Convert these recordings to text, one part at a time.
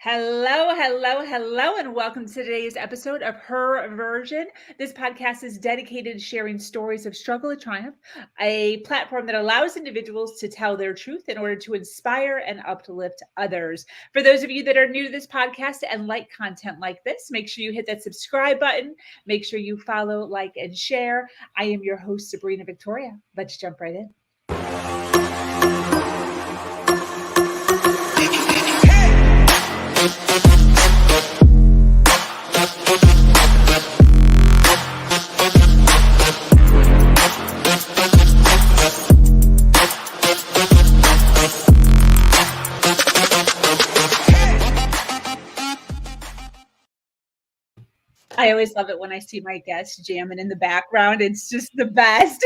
Hello, hello, hello, and welcome to today's episode of Her Version. This podcast is dedicated to sharing stories of struggle and triumph, a platform that allows individuals to tell their truth in order to inspire and uplift others. For those of you that are new to this podcast and like content like this, make sure you hit that subscribe button. Make sure you follow, like, and share. I am your host, Sabrina Victoria. Let's jump right in. I always love it when I see my guests jamming in the background. It's just the best.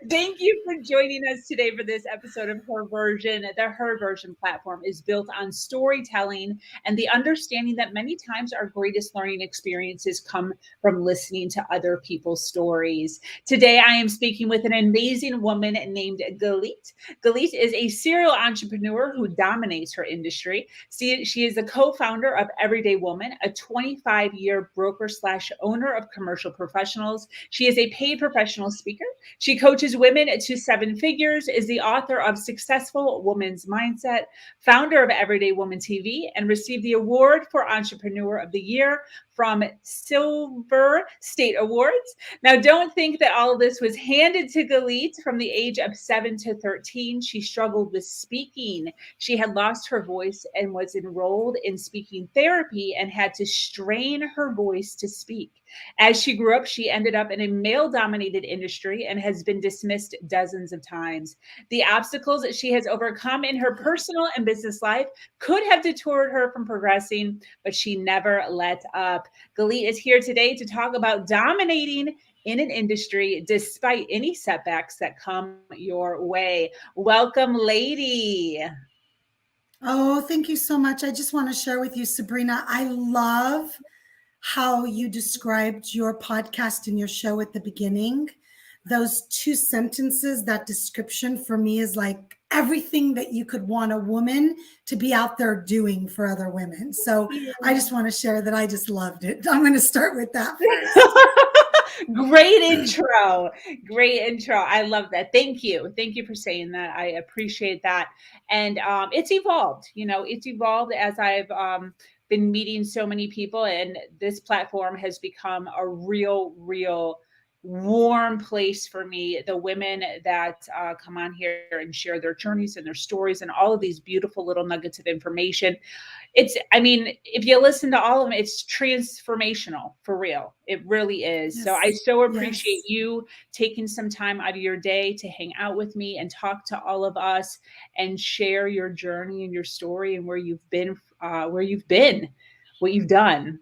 Thank you for joining us today for this episode of Her Version. The Her Version platform is built on storytelling and the understanding that many times our greatest learning experiences come from listening to other people's stories. Today, I am speaking with an amazing woman named Galit. Galit is a serial entrepreneur who dominates her industry. She is the co-founder of Everyday Woman, a 25-year broker slash owner of commercial professionals. She is a paid professional speaker. She coaches women to seven figures, is the author of Successful Woman's Mindset, founder of Everyday Woman TV, and received the award for Entrepreneur of the Year from Silver State Awards. Now, don't think that all of this was handed to Galit. From the age of 7 to 13, she struggled with speaking. She had lost her voice and was enrolled in speaking therapy and had to strain her voice to speak. As she grew up, she ended up in a male-dominated industry and has been dismissed dozens of times. The obstacles that she has overcome in her personal and business life could have deterred her from progressing, but she never let up. Galit is here today to talk about dominating in an industry despite any setbacks that come your way. Welcome, lady. Oh, thank you so much. I just want to share with you, Sabrina, I love how you described your podcast and your show at the beginning. Those two sentences, that description for me is like everything that you could want a woman to be out there doing for other women. So I just want to share that I just loved it. I'm going to start with that first. Great intro. Great intro. I love that. Thank you. Thank you for saying that. I appreciate that. And it's evolved. It's evolved as I've been meeting so many people, and this platform has become a real warm place for me. The women that come on here and share their journeys and their stories and all of these beautiful little nuggets of information. If you listen to all of them, it's transformational for real. It really is. Yes. So I so appreciate Yes. you taking some time out of your day to hang out with me and talk to all of us and share your journey and your story and where you've been, what you've done.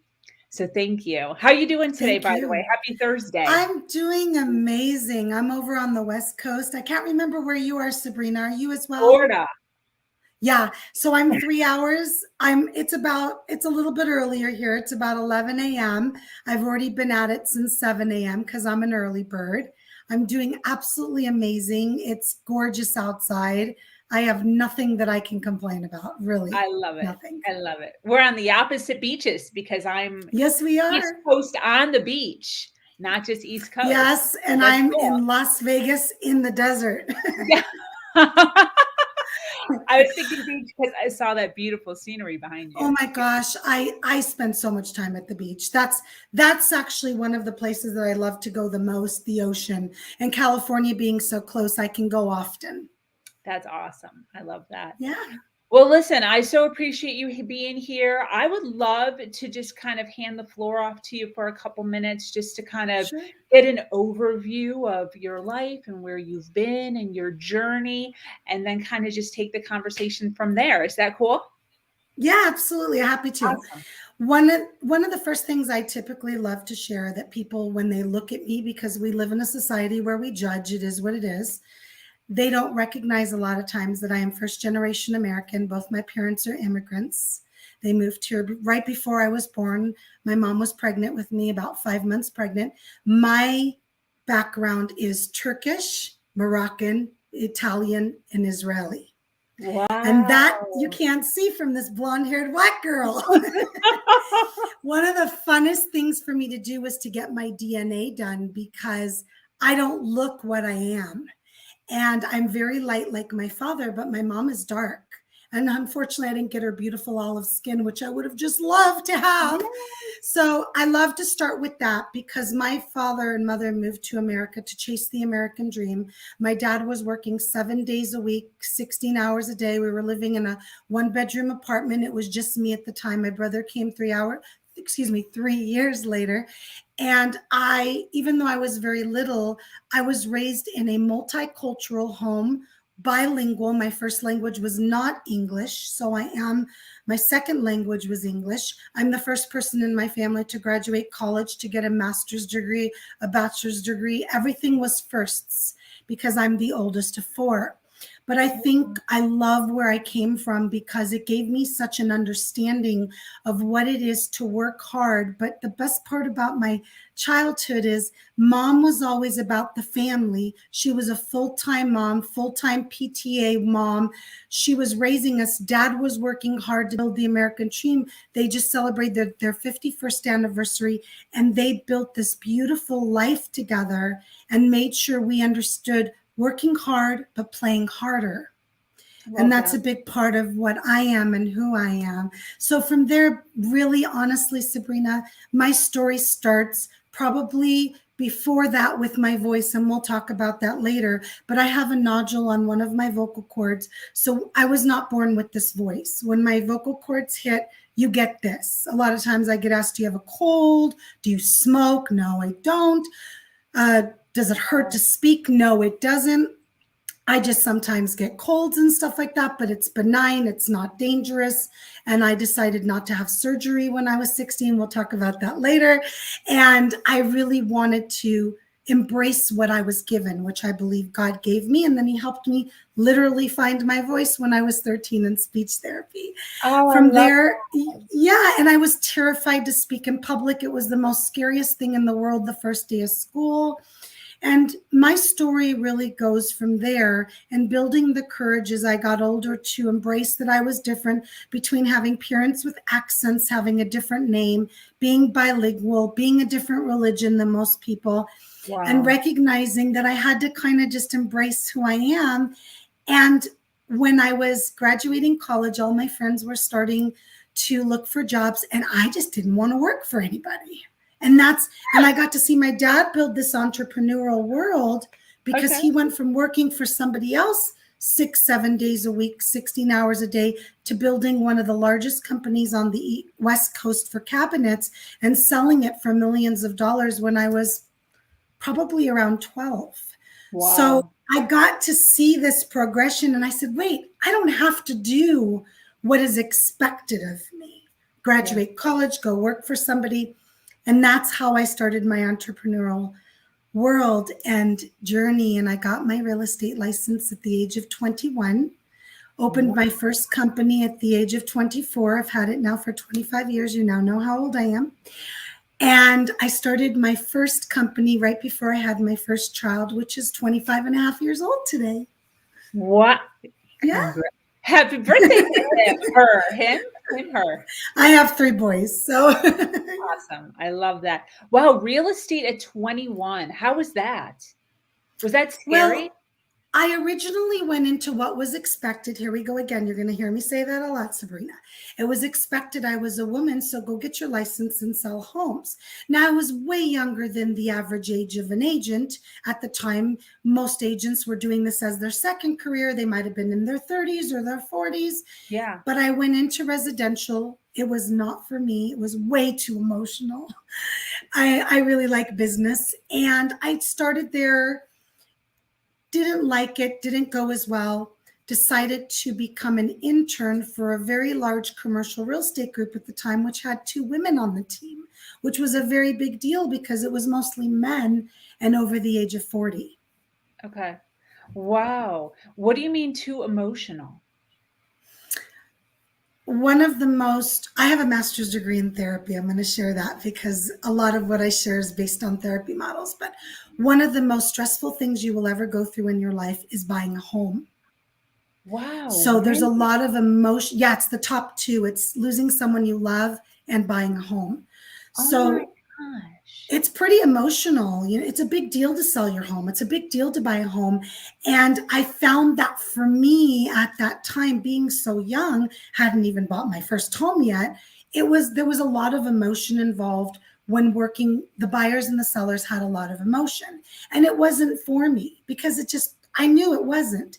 So thank you. How are you doing today, Thank by the way? you. Happy Thursday. I'm doing amazing. I'm over on the West Coast. I can't remember where you are, Sabrina. Are you as well? Florida. Yeah. So I'm 3 hours. It's a little bit earlier here. It's about 11 a.m. I've already been at it since 7 a.m. because I'm an early bird. I'm doing absolutely amazing. It's gorgeous outside. I have nothing that I can complain about, really. I love it. Nothing. I love it. We're on the opposite beaches because I'm Yes, we are. East Coast on the beach, not just East Coast. Yes, and That's I'm cool. in Las Vegas in the desert. Yeah. I was thinking beach because I saw that beautiful scenery behind you. Oh my gosh, I spend so much time at the beach. That's actually one of the places that I love to go the most, the ocean. And California being so close, I can go often. That's awesome. I love that. Yeah. Well, listen, I so appreciate you being here. I would love to just kind of hand the floor off to you for a couple minutes just to kind of Sure. get an overview of your life and where you've been and your journey, and then kind of just take the conversation from there. Is that cool? Yeah, absolutely. Happy to. Awesome. One of the first things I typically love to share that people, when they look at me, because we live in a society where we judge, it is what it is. They don't recognize a lot of times that I am first generation American. Both my parents are immigrants. They moved here right before I was born. My mom was pregnant with me, about 5 months pregnant. My background is Turkish, Moroccan, Italian, and Israeli. And that Wow. you can't see from this blonde-haired white girl. One of the funnest things for me to do was to get my DNA done because I don't look what I am. And I'm very light like my father, but my mom is dark. And unfortunately, I didn't get her beautiful olive skin, which I would have just loved to have. So I love to start with that because my father and mother moved to America to chase the American dream. My dad was working 7 days a week, 16 hours a day. We were living in a 1-bedroom apartment. It was just me at the time. My brother came 3 years later. And even though I was very little, I was raised in a multicultural home, bilingual. My first language was not English. So my second language was English. I'm the first person in my family to graduate college, to get a master's degree, a bachelor's degree. Everything was firsts because I'm the oldest of 4. But I think I love where I came from because it gave me such an understanding of what it is to work hard. But the best part about my childhood is mom was always about the family. She was a full-time mom, full-time PTA mom. She was raising us. Dad was working hard to build the American dream. They just celebrated their 51st anniversary, and they built this beautiful life together and made sure we understood working hard, but playing harder. And that's a big part of what I am and who I am. So from there, really honestly, Sabrina, my story starts probably before that with my voice, and we'll talk about that later. But I have a nodule on one of my vocal cords. So I was not born with this voice. When my vocal cords hit, you get this. A lot of times I get asked, do you have a cold? Do you smoke? No, I don't. Does it hurt to speak? No, it doesn't. I just sometimes get colds and stuff like that, but it's benign. It's not dangerous. And I decided not to have surgery when I was 16. We'll talk about that later. And I really wanted to embrace what I was given, which I believe God gave me. And then he helped me literally find my voice when I was 13 in speech therapy. From there, yeah, and I was terrified to speak in public. It was the most scariest thing in the world the first day of school. And my story really goes from there, and building the courage as I got older to embrace that I was different, between having parents with accents, having a different name, being bilingual, being a different religion than most people, and recognizing that I had to kind of just embrace who I am. And when I was graduating college, all my friends were starting to look for jobs, and I just didn't want to work for anybody. And I got to see my dad build this entrepreneurial world because he went from working for somebody else 6-7 days a week, 16 hours a day, to building one of the largest companies on the West Coast for cabinets and selling it for millions of dollars when I was probably around 12. So I got to see this progression, and I said, wait, I don't have to do what is expected of me. Graduate college, go work for somebody. And that's how I started my entrepreneurial world and journey. And I got my real estate license at the age of 21, opened my first company at the age of 24. I've had it now for 25 years. You now know how old I am. And I started my first company right before I had my first child, which is 25 and a half years old today. What? Yeah. Happy birthday to him, her. I have 3 boys, so. Awesome. I love that. Wow, real estate at 21. How was that? Was that scary? Well, I originally went into what was expected. Here we go again. You're going to hear me say that a lot, Sabrina. It was expected I was a woman, so go get your license and sell homes. Now, I was way younger than the average age of an agent. At the time, most agents were doing this as their second career. They might have been in their 30s or their 40s. Yeah. But I went into residential. It was not for me. It was way too emotional. I really like business. And I started there. Didn't like it, didn't go as well, decided to become an intern for a very large commercial real estate group at the time, which had 2 women on the team, which was a very big deal because it was mostly men and over the age of 40. Okay. Wow. What do you mean too emotional? I have a master's degree in therapy. I'm going to share that because a lot of what I share is based on therapy models. But one of the most stressful things you will ever go through in your life is buying a home. Wow, So there's a really? lot of emotion. Yeah, it's the top two. It's losing someone you love and buying a home. Oh my So gosh. it's pretty emotional. You know, it's a big deal to sell your home. It's a big deal to buy a home. And I found that for me at that time, being so young, hadn't even bought my first home yet, there was a lot of emotion involved when working. The buyers and the sellers had a lot of emotion. And it wasn't for me because I knew it wasn't.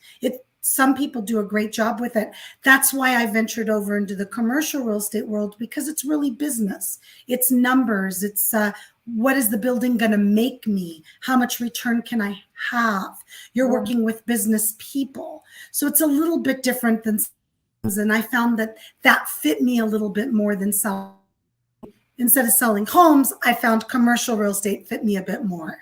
Some people do a great job with it. That's why I ventured over into the commercial real estate world, because it's really business. It's numbers. It's what is the building going to make me? How much return can I have? You're Wow. working with business people. So it's a little bit different than sales. And I found that fit me a little bit more than selling. Instead of selling homes, I found commercial real estate fit me a bit more.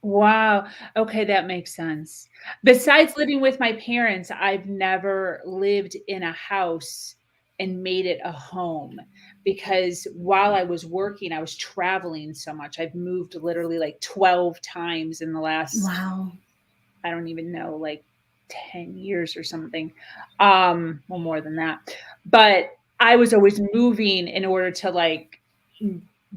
Wow. Okay, that makes sense. Besides living with my parents, I've never lived in a house and made it a home because while I was working, I was traveling so much. I've moved literally like 12 times in the last, Wow. I don't even know, like 10 years or something. Well, more than that. But I was always moving in order to like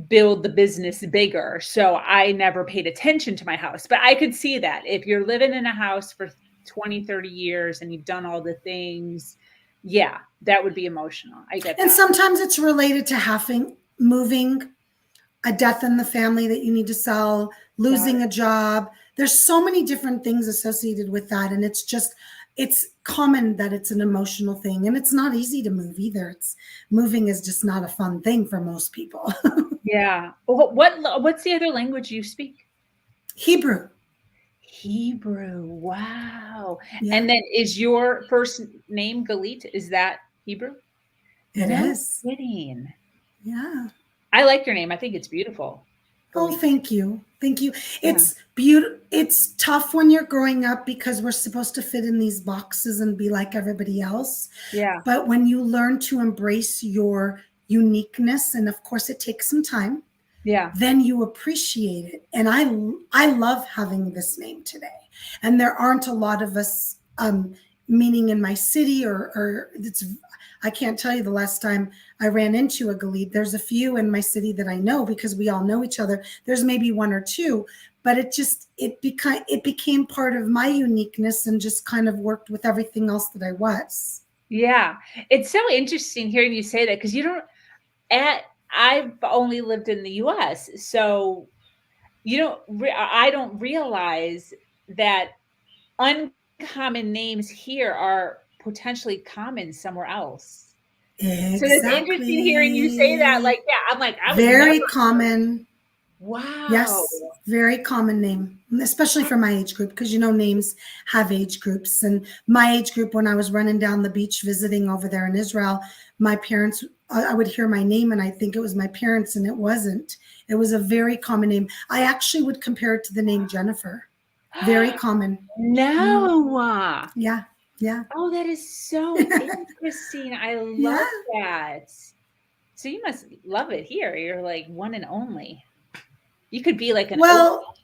build the business bigger. So I never paid attention to my house. But I could see that if you're living in a house for 20, 30 years and you've done all the things, yeah, that would be emotional. I get And that. sometimes it's related to moving, a death in the family that you need to sell, Got losing it. a job. There's so many different things associated with that. And it's common that it's an emotional thing. And it's not easy to move either. Moving is just not a fun thing for most people. Yeah. What's the other language you speak? Hebrew. Hebrew. Wow. Yeah, And then is your first name Galit? Is that Hebrew? it No is. kidding. Yeah. I like your name. I think it's beautiful. Oh, Galit. thank you. Thank you. Yeah. It's beautiful. It's tough when you're growing up because we're supposed to fit in these boxes and be like everybody else. Yeah. But when you learn to embrace your uniqueness, and of course it takes some time, Yeah. then you appreciate it. And I love having this name today. And there aren't a lot of us, meaning in my city, or it's, I can't tell you the last time I ran into a Galit. There's a few in my city that I know because we all know each other. There's maybe one or two, but it became part of my uniqueness and just kind of worked with everything else that I was. Yeah. It's so interesting hearing you say that because you don't at I've only lived in the US. So I don't realize that uncommon names here are potentially common somewhere else. So that's interesting hearing you say that. Exactly. Like, yeah, I'm like, I would never. Very common. Wow. Yes, very common name, especially for my age group, because names have age groups. And my age group, when I was running down the beach visiting over there in Israel, my parents, I would hear my name and I think it was my parents, and it wasn't. It was a very common name. I actually would compare it to the name Jennifer. Very common. Mm, No. yeah, yeah, Oh, that is so interesting. I yeah. love that. So you must love it here. You're like one and only. You could be like an oak. Well,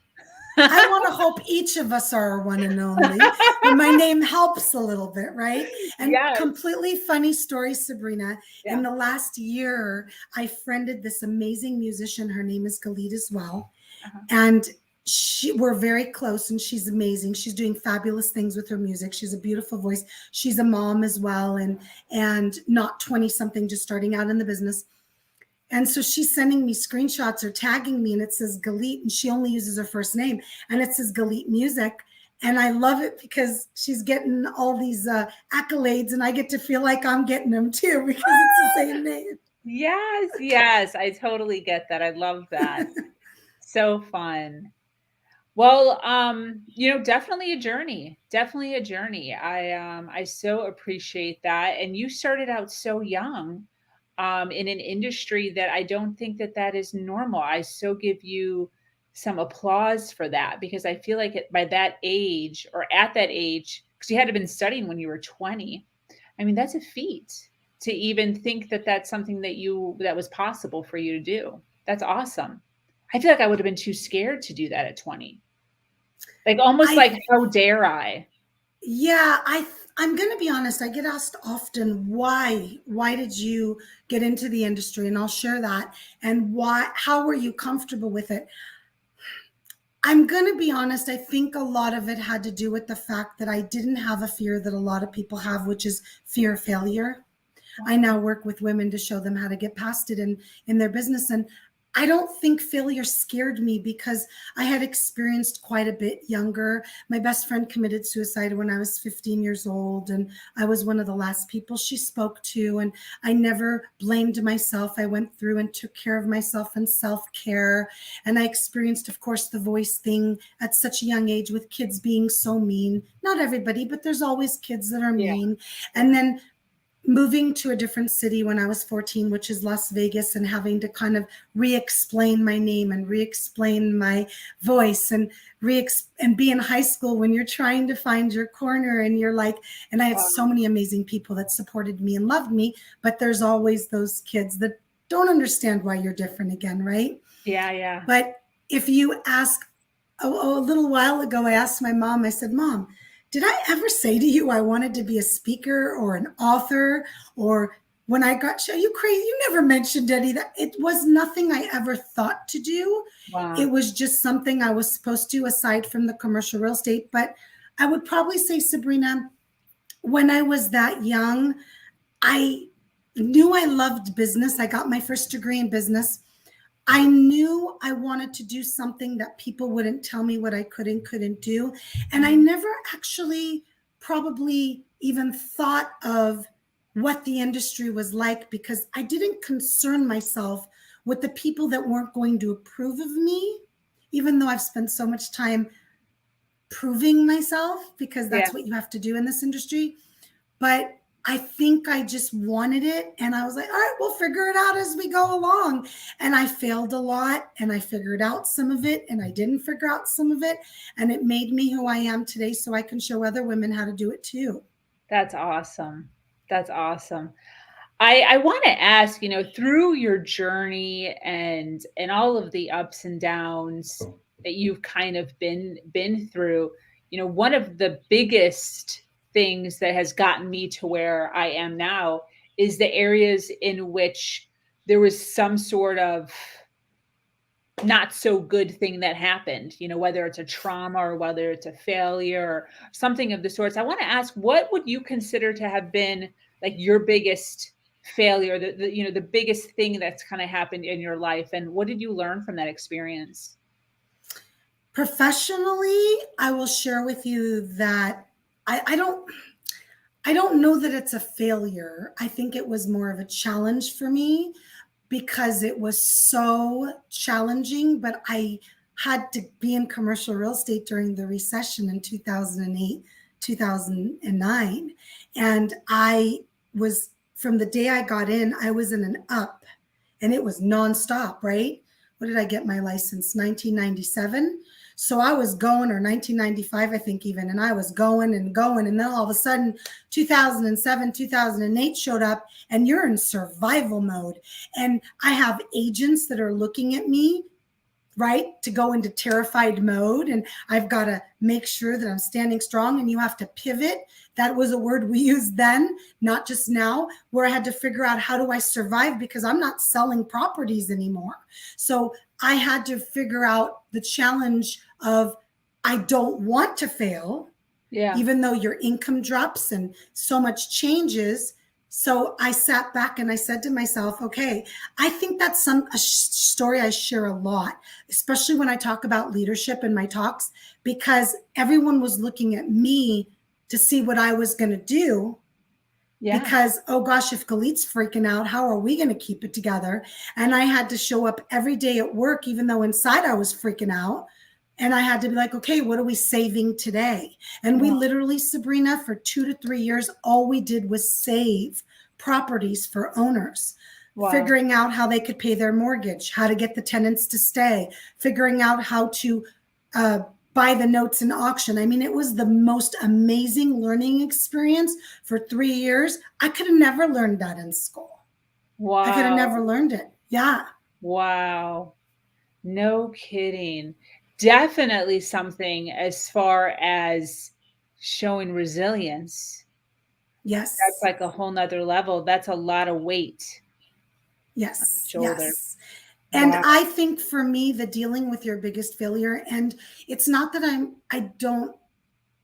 I want to hope each of us are one and only, but my name helps a little bit, right? And Yes. completely funny story, Sabrina. In Yeah. the last year, I friended this amazing musician. Her name is Galit as well. Uh-huh. And we're very close, and she's amazing. She's doing fabulous things with her music. She's a beautiful voice. She's a mom as well, and not 20 something, just starting out in the business. And so she's sending me screenshots or tagging me, and it says Galit, and she only uses her first name, and it says Galit Music. And I love it because she's getting all these accolades, and I get to feel like I'm getting them too because it's the same name. Yes, yes, I totally get that. I love that. So fun. Well, definitely a journey. Definitely a journey. I so appreciate that. And you started out so young, in an industry that I don't think that is normal. I so give you some applause for that because I feel like by that age or at that age, because you had to been studying when you were 20. I mean, that's a feat to even think that that's something that was possible for you to do. That's awesome. I feel like I would have been too scared to do that at 20. Like almost I like how dare I? Yeah, I'm going to be honest. I get asked often, why did you get into the industry? And I'll share that. And how were you comfortable with it? I'm going to be honest. I think a lot of it had to do with the fact that I didn't have a fear that a lot of people have, which is fear of failure. I now work with women to show them how to get past it in their business. And I don't think failure scared me because I had experienced quite a bit younger. My best friend committed suicide when I was 15 years old, and I was one of the last people she spoke to. And I never blamed myself. I went through and took care of myself and self-care. And I experienced, of course, the voice thing at such a young age with kids being so mean. Not everybody, but there's always kids that are mean. And then moving to a different city when I was 14, which is Las Vegas, and having to kind of re-explain my name and re-explain my voice and be in high school when you're trying to find your corner and you're like, and I had so many amazing people that supported me and loved me, but there's always those kids that don't understand why you're different again, right? Yeah. But if you ask, a little while ago, I asked my mom, I said, Mom, did I ever say to you I wanted to be a speaker or an author? Or when I got, are you crazy? You never mentioned any of that. It was nothing I ever thought to do. Wow. It was just something I was supposed to, aside from the commercial real estate. But I would probably say, Sabrina, when I was that young, I knew I loved business. I got my first degree in business. I knew I wanted to do something that people wouldn't tell me what I could and couldn't do. And I never actually probably even thought of what the industry was like because I didn't concern myself with the people that weren't going to approve of me, even though I've spent so much time proving myself because that's what you have to do in this industry. But I think I just wanted it. And I was like, all right, we'll figure it out as we go along. And I failed a lot and I figured out some of it and I didn't figure out some of it. And it made me who I am today so I can show other women how to do it too. That's awesome. That's awesome. I want to ask, through your journey and all of the ups and downs that you've kind of been through, one of the biggest things that has gotten me to where I am now is the areas in which there was some sort of not so good thing that happened, whether it's a trauma or whether it's a failure or something of the sorts. I want to ask, what would you consider to have been like your biggest failure, the biggest thing that's kind of happened in your life, and what did you learn from that experience? Professionally, I will share with you that I don't know that it's a failure. I think it was more of a challenge for me because it was so challenging, but I had to be in commercial real estate during the recession in 2008, 2009. And I was, from the day I got in, I was in an up and it was nonstop, right? What did I get my license? 1997. So I was going, or 1995, I think even, and I was going and going. And then all of a sudden, 2007, 2008 showed up and you're in survival mode. And I have agents that are looking at me, right, to go into terrified mode. And I've got to make sure that I'm standing strong and you have to pivot. That was a word we used then, not just now, where I had to figure out how do I survive because I'm not selling properties anymore. So I had to figure out the challenge of I don't want to fail, even though your income drops and so much changes. So I sat back and I said to myself, okay, I think that's a story I share a lot, especially when I talk about leadership in my talks, because everyone was looking at me to see what I was going to do. Because, oh gosh, if Galit's freaking out, how are we going to keep it together? And I had to show up every day at work, even though inside I was freaking out. And I had to be like, okay, what are we saving today? And we literally, Sabrina, for 2 to 3 years, all we did was save properties for owners, figuring out how they could pay their mortgage, how to get the tenants to stay, figuring out how to buy the notes in auction. I mean, it was the most amazing learning experience for 3 years. I could have never learned that in school. Wow. I could have never learned it. Yeah. Wow. No kidding. Definitely something as far as showing resilience That's Yes. like a whole nother level. That's a lot of weight on your Yes. shoulder. Yes. And Wow. I think for me, the dealing with your biggest failure, and it's not that I don't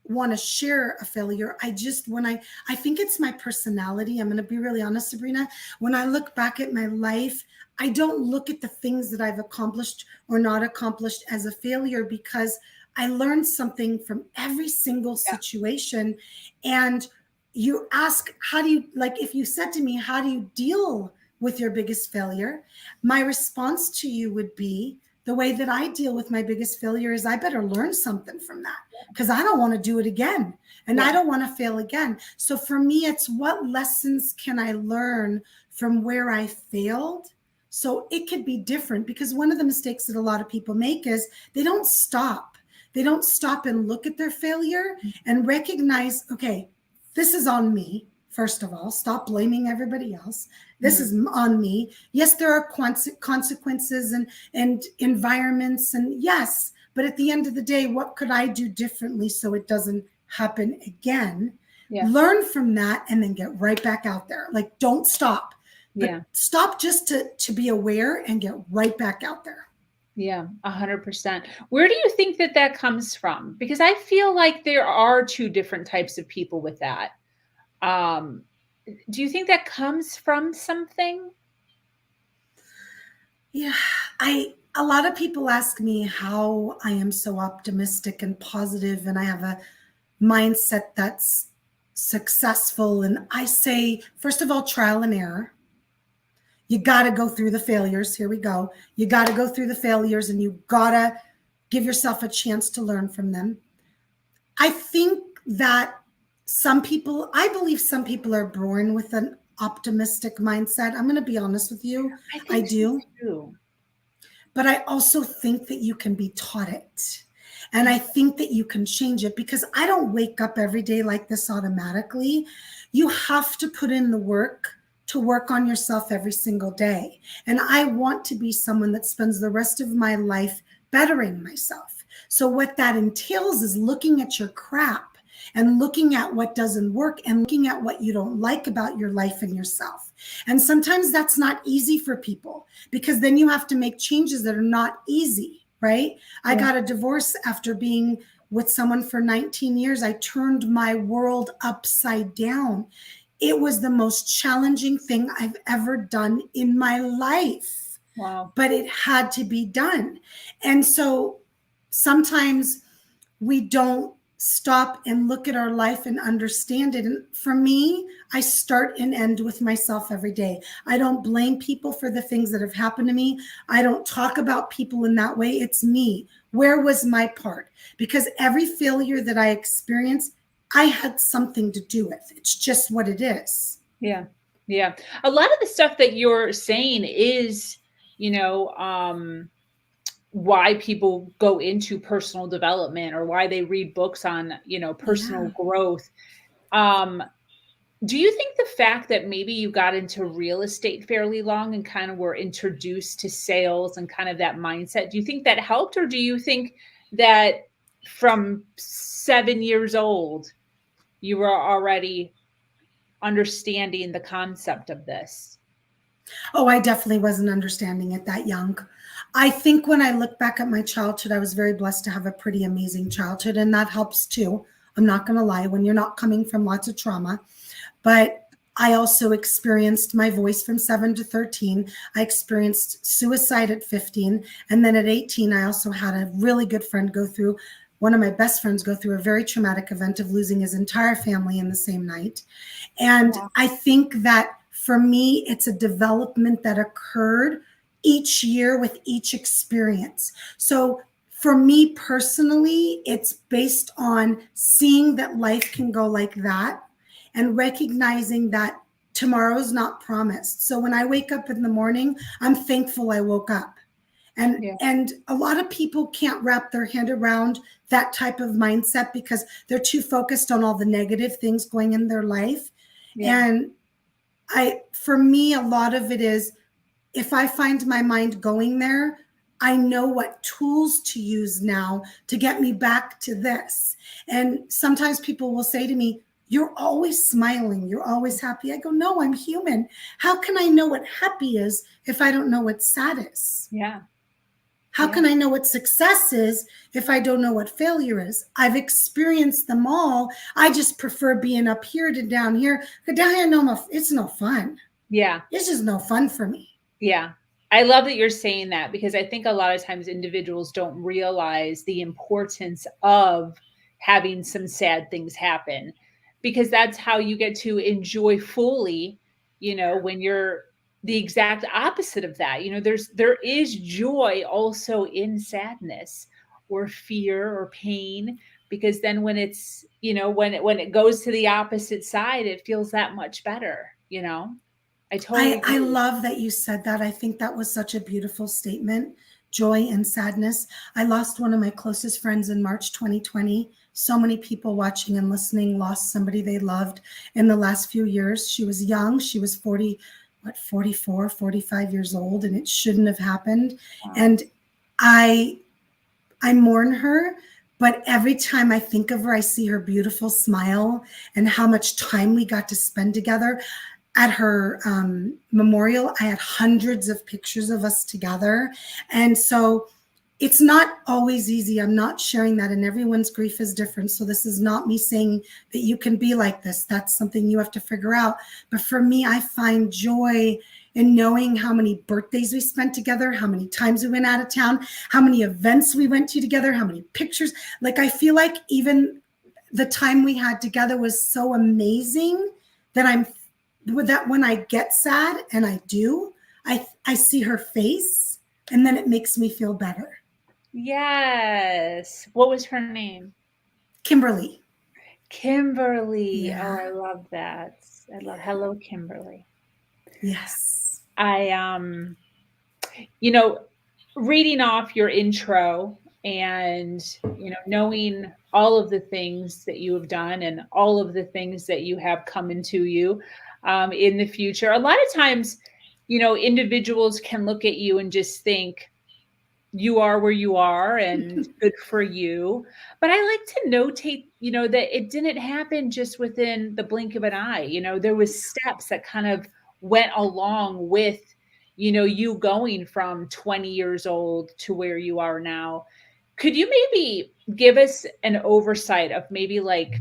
want to share a failure. I think it's my personality. I'm going to be really honest, Sabrina. When I look back at my life, I don't look at the things that I've accomplished or not accomplished as a failure, because I learned something from every single Yeah. situation. And you ask, how do you, like, if you said to me, how do you deal with your biggest failure? My response to you would be, the way that I deal with my biggest failure is I better learn something from that, because I don't want to do it again. And I Yeah. don't want to fail again. So for me, it's what lessons can I learn from where I failed? So it could be different, because one of the mistakes that a lot of people make is they don't stop. They don't stop and look at their failure and recognize, okay, this is on me. First of all, stop blaming everybody else. This Mhm. is on me. Yes, there are consequences and environments, and yes, but at the end of the day, what could I do differently so it doesn't happen again? Yeah. Learn from that and then get right back out there. Like, don't stop, Yeah. but stop just to be aware and get right back out there. Yeah, 100%. Where do you think that that comes from? Because I feel like there are two different types of people with that. Um, do you think that comes from something? Yeah, I a lot of people ask me how I am so optimistic and positive and I have a mindset that's successful, and I say, first of all, trial and error. You got to go through the failures. Here we go. You got to go through the failures and you got to give yourself a chance to learn from them. I think that I believe some people are born with an optimistic mindset. I'm going to be honest with you. I I think so do. too. But I also think that you can be taught it. And I think that you can change it, because I don't wake up every day like this automatically. You have to put in the work to work on yourself every single day. And I want to be someone that spends the rest of my life bettering myself. So, what that entails is looking at your crap and looking at what doesn't work and looking at what you don't like about your life and yourself. And sometimes that's not easy for people, because then you have to make changes that are not easy, right? I Yeah. got a divorce after being with someone for 19 years. I turned my world upside down. It was the most challenging thing I've ever done in my life, Wow. but it had to be done. And so sometimes we don't stop and look at our life and understand it. And for me, I start and end with myself every day. I don't blame people for the things that have happened to me. I don't talk about people in that way. It's me. Where was my part? Because every failure that I experienced, I had something to do with. It's just what it is. Yeah. Yeah. A lot of the stuff that you're saying is, you know, why people go into personal development or why they read books on, personal Yeah. growth. Um, do you think the fact that maybe you got into real estate fairly long and kind of were introduced to sales and kind of that mindset, do you think that helped? Or do you think that from 7 years old, you were already understanding the concept of this? Oh, I definitely wasn't understanding it that young. I think when I look back at my childhood, I was very blessed to have a pretty amazing childhood, and that helps too. I'm not going to lie, when you're not coming from lots of trauma. But I also experienced my voice from 7 to 13. I experienced suicide at 15. And then at 18, I also had a really good friend one of my best friends go through a very traumatic event of losing his entire family in the same night. And Wow. I think that for me, it's a development that occurred each year with each experience. So for me personally, it's based on seeing that life can go like that and recognizing that tomorrow's not promised. So when I wake up in the morning, I'm thankful I woke up. And Yeah. and a lot of people can't wrap their head around that type of mindset because they're too focused on all the negative things going in their life. Yeah. And for me, a lot of it is, if I find my mind going there, I know what tools to use now to get me back to this. And sometimes people will say to me, you're always smiling. You're always happy. I go, no, I'm human. How can I know what happy is if I don't know what sad is? Yeah. How can I know what success is if I don't know what failure is? I've experienced them all. I just prefer being up here to down here. Down here, no, it's no fun. Yeah. It's just no fun for me. Yeah. I love that you're saying that, because I think a lot of times individuals don't realize the importance of having some sad things happen, because that's how you get to enjoy fully, when you're the exact opposite of that. There is joy also in sadness or fear or pain, because then when it's, when it goes to the opposite side, it feels that much better. I totally I agree. love that you said that. I think that was such a beautiful statement. Joy and sadness. I lost one of my closest friends in March 2020. So many people watching and listening lost somebody they loved in the last few years. She was young. She was 44, 45 years old, and it shouldn't have happened. Wow. And I mourn her, but every time I think of her, I see her beautiful smile and how much time we got to spend together. At her memorial, I had hundreds of pictures of us together. And so it's not always easy. I'm not sharing that, and everyone's grief is different. So this is not me saying that you can be like this. That's something you have to figure out. But for me, I find joy in knowing how many birthdays we spent together, how many times we went out of town, how many events we went to together, how many pictures. Like, I feel like even the time we had together was so amazing that when I get sad, and I do, I see her face, and then it makes me feel better. Yes. What was her name? Kimberly. Kimberly. Yeah. Oh, I love that. Hello, Kimberly. Yes. Reading off your intro and, knowing all of the things that you have done and all of the things that you have come into you in the future. A lot of times, individuals can look at you and just think, you are where you are and good for you. But I like to notate, that it didn't happen just within the blink of an eye. There was steps that kind of went along with, you going from 20 years old to where you are now. Could you maybe give us an oversight of maybe like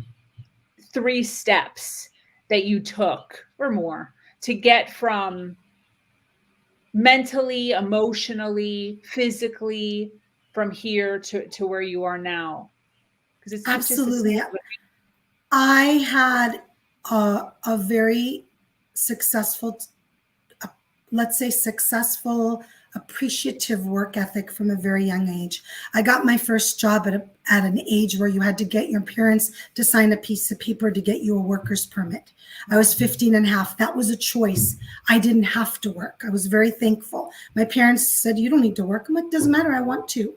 3 steps that you took or more to get from mentally, emotionally, physically, from here to where you are now? Because it's not just a snap Absolutely. of a I had a very successful, let's say successful, appreciative work ethic from a very young age. I got my first job at an age where you had to get your parents to sign a piece of paper to get you a worker's permit. I was 15 and a half. That was a choice. I didn't have to work. I was very thankful. My parents said, you don't need to work. I'm like, doesn't matter. I want to.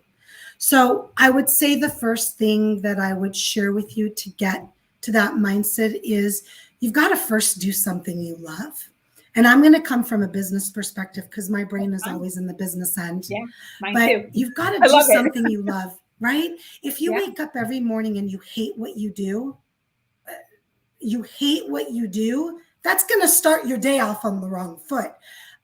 So I would say the first thing that I would share with you to get to that mindset is you've got to first do something you love. And I'm going to come from a business perspective because my brain is always in the business end. Yeah, mine But too. you've got to I do love it. something you love, right? If you Yeah. wake up every morning and you hate what you do, that's going to start your day off on the wrong foot.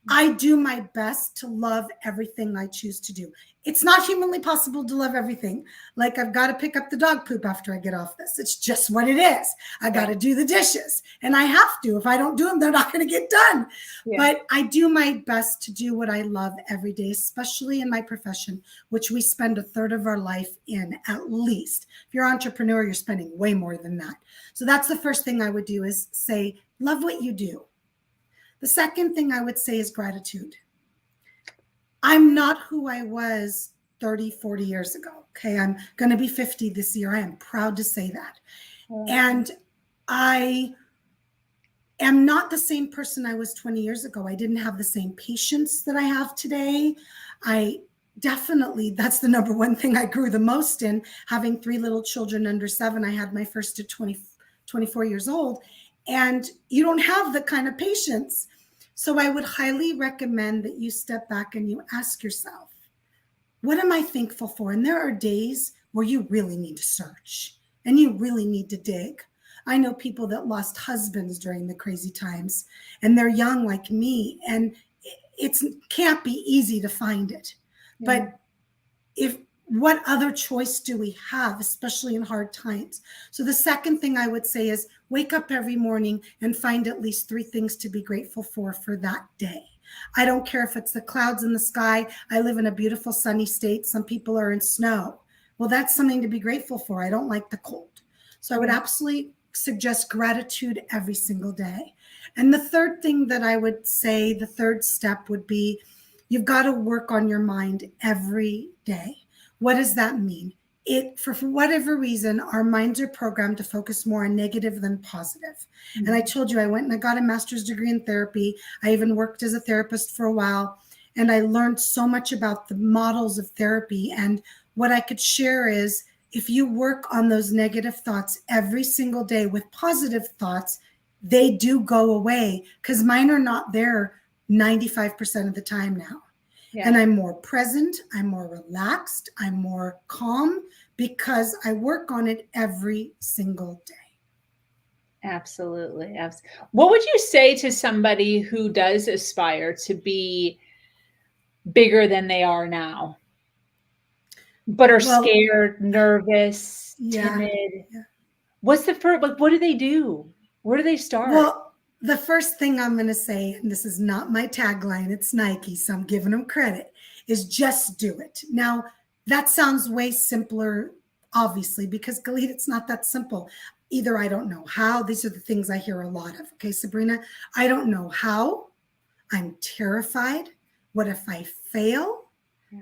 I do my best to love everything I choose to do. It's not humanly possible to love everything. Like, I've got to pick up the dog poop after I get off this. It's just what it is. I got to do the dishes, and I have to. If I don't do them, they're not going to get done. Yeah. But I do my best to do what I love every day, especially in my profession, which we spend a third of our life in at least. If you're an entrepreneur, you're spending way more than that. So that's the first thing I would do, is say, love what you do. The second thing I would say is gratitude. I'm not who I was 30, 40 years ago. Okay. I'm going to be 50 this year. I am proud to say that. And I am not the same person I was 20 years ago. I didn't have the same patience that I have today. That's the number one thing I grew the most in. Having 3 little children under 7, I had my first at 24 years old. And you don't have the kind of patience. So I would highly recommend that you step back and you ask yourself, what am I thankful for? And there are days where you really need to search and you really need to dig. I know people that lost husbands during the crazy times, and they're young like me, and it can't be easy to find it. Yeah. But if what other choice do we have, especially in hard times? So the second thing I would say is wake up every morning and find at least 3 things to be grateful for that day. I don't care if it's the clouds in the sky. I live in a beautiful sunny state. Some people are in snow. Well, that's something to be grateful for. I don't like the cold. So I would absolutely suggest gratitude every single day. And the third thing that I would say, the third step would be you've got to work on your mind every day. What does that mean? For whatever reason, our minds are programmed to focus more on negative than positive. Mm-hmm. And I told you, I went and I got a master's degree in therapy. I even worked as a therapist for a while. And I learned so much about the models of therapy. And what I could share is if you work on those negative thoughts every single day with positive thoughts, they do go away, because mine are not there 95% of the time now. Yeah. And I'm more present, I'm more relaxed, I'm more calm, because I work on it every single day. Absolutely. What would you say to somebody who does aspire to be bigger than they are now, but are scared, nervous, timid? Yeah. What's the first, like, what do they do? Where do they start? Well, the first thing I'm going to say, and this is not my tagline, it's Nike, so I'm giving them credit, is just do it. Now, that sounds way simpler, obviously, because Galit, it's not that simple. Either I don't know how. These are the things I hear a lot of. Okay, Sabrina, I don't know how. I'm terrified. What if I fail? Yeah.